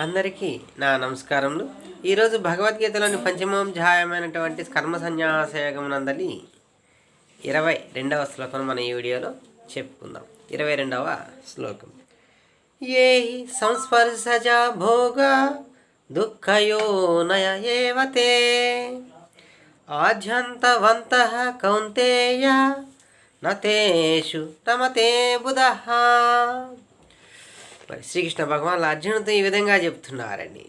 అందరికీ నా నమస్కారములు. ఈరోజు భగవద్గీతలోని పంచమోధ్యాయమైనటువంటి కర్మ సన్యాసయోగం నందలి 22వ శ్లోకం మన ఈ వీడియోలో చెప్పుకుందాం. 22వ శ్లోకం. ఏ సంస్పర్శజా భోగ దుఃఖయోనయ ఏవతే ఆద్యంతవంతః కౌంతేయ నతేషు రమతే బుధః. శ్రీకృష్ణ భగవాన్ అర్జునుడితో ఈ విధంగా చెప్తున్నారండి.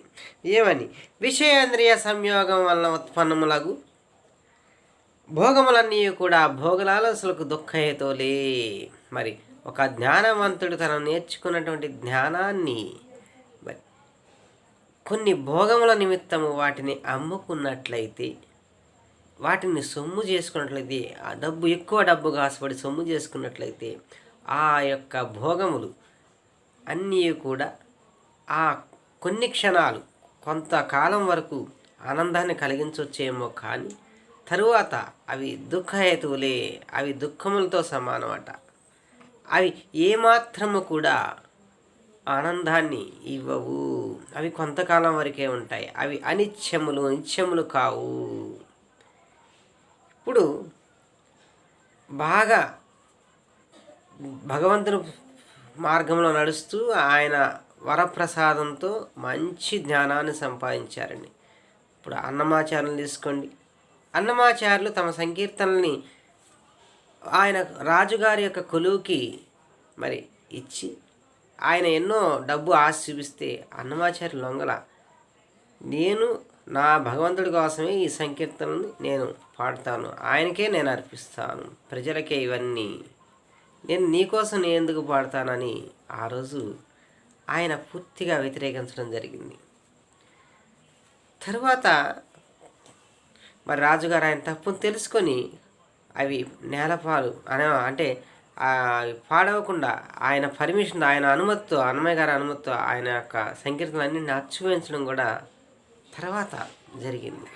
ఏమని? విషయేంద్రియ సంయోగం వలన ఉత్పన్నములగు భోగములన్నీ కూడా భోగలాలసులకు దుఃఖహేతువులే. మరి ఒక జ్ఞానవంతుడు తను నేర్చుకున్నటువంటి జ్ఞానాన్ని మరి కొన్ని భోగముల నిమిత్తము వాటిని అమ్ముకున్నట్లయితే, వాటిని సొమ్ము చేసుకున్నట్లయితే, ఆ డబ్బు ఎక్కువ డబ్బు కాసుపడి సొమ్ము చేసుకున్నట్లయితే, ఆ యొక్క భోగములు అన్నీ కూడా ఆ కొన్ని క్షణాలు కొంతకాలం వరకు ఆనందాన్ని కలిగించవచ్చేమో, కానీ తరువాత అవి దుఃఖహేతువులే. అవి దుఃఖములతో సమానమట. అవి ఏమాత్రము కూడా ఆనందాన్ని ఇవ్వవు. అవి కొంతకాలం వరకే ఉంటాయి. అవి అనిత్యములు, నిత్యములు కావు. ఇప్పుడు బాగా భగవంతుని మార్గంలో నడుస్తూ ఆయన వరప్రసాదంతో మంచి జ్ఞానాన్ని సంపాదించారండి. ఇప్పుడు అన్నమాచార్యులు తీసుకోండి. అన్నమాచార్యులు తమ సంకీర్తనల్ని ఆయన రాజుగారి యొక్క కొలువుకి మరి ఇచ్చి, ఆయన ఎన్నో డబ్బు ఆశ చూపిస్తే అన్నమాచార్యులు లొంగల, నేను నా భగవంతుడి కోసమే ఈ సంకీర్తనని నేను పాడతాను, ఆయనకే నేను అర్పిస్తాను, ప్రజలకే ఇవన్నీ, నేను నీకోసం నేను ఎందుకు పాడతానని ఆ రోజు ఆయన పూర్తిగా వ్యతిరేకించడం జరిగింది. తరువాత మరి రాజుగారు ఆయన తప్పును తెలుసుకొని అవి నేలపాలు అంటే పాడవకుండా ఆయన పర్మిషన్, ఆయన అనుమతితో, అన్నమయ్య గారి అనుమతితో ఆయన యొక్క సంకీర్తనలన్నీ అచ్చువేయించడం కూడా తర్వాత జరిగింది.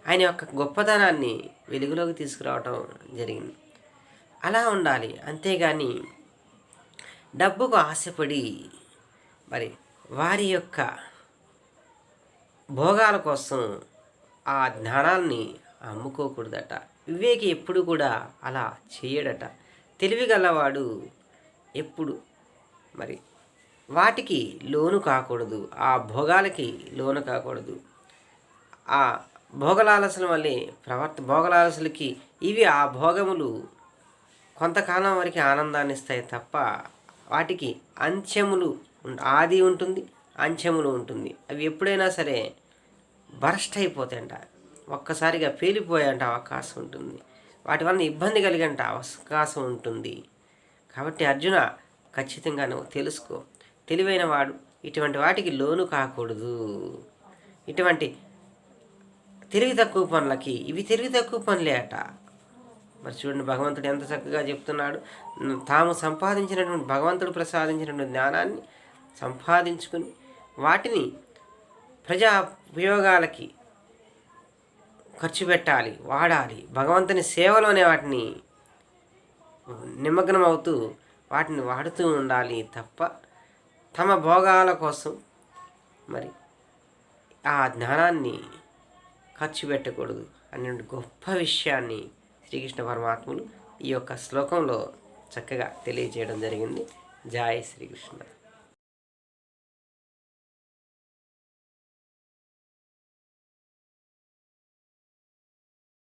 ఆయన యొక్క గొప్పతనాన్ని వెలుగులోకి తీసుకురావటం జరిగింది. అలా ఉండాలి. అంతేగాని డబ్బుకు ఆశపడి మరి వారి యొక్క భోగాల కోసం ఆ జ్ఞానాన్ని అమ్ముకోకూడదట. వివేకి ఎప్పుడు కూడా అలా చేయడట. తెలివిగలవాడు ఎప్పుడు మరి వాటికి లోను కాకూడదు, ఆ భోగాలకి లోను కాకూడదు. ఆ భోగలాలసల వల్లే భోగలాలసలకి ఇవి ఆ భోగములు కొంతకాలం వరకు ఆనందాన్ని ఇస్తాయి తప్ప వాటికి అంత్యములు, ఆది ఉంటుంది, అంత్యములు ఉంటుంది. అవి ఎప్పుడైనా సరే బరస్ట్ అయిపోతాయంట, ఒక్కసారిగా పేలిపోయేంట అవకాశం ఉంటుంది. వాటి వలన ఇబ్బంది కలిగేంట అవకాశం ఉంటుంది. కాబట్టి అర్జున, ఖచ్చితంగా నువ్వు తెలుసుకో, తెలివైన వాడు ఇటువంటి వాటికి లోను కాకూడదు. ఇటువంటి తెలివి తక్కువ పనులకి ఇవి తెలివి తక్కువ పనులే అట. మరి చూడండి, భగవంతుడు ఎంత చక్కగా చెప్తున్నాడు. తాము సంపాదించినటువంటి, భగవంతుడు ప్రసాదించినటువంటి జ్ఞానాన్ని సంపాదించుకుని వాటిని ప్రజా ఉపయోగాలకి ఖర్చు పెట్టాలి, వాడాలి. భగవంతుని సేవలోనే వాటిని నిమగ్నం అవుతూ వాటిని వాడుతూ ఉండాలి తప్ప తమ భోగాల కోసం మరి ఆ జ్ఞానాన్ని ఖర్చు పెట్టకూడదు అనే గొప్ప విషయాన్ని శ్రీకృష్ణ పరమాత్ములు ఈ యొక్క శ్లోకంలో చక్కగా తెలియజేయడం జరిగింది. జై శ్రీకృష్ణ.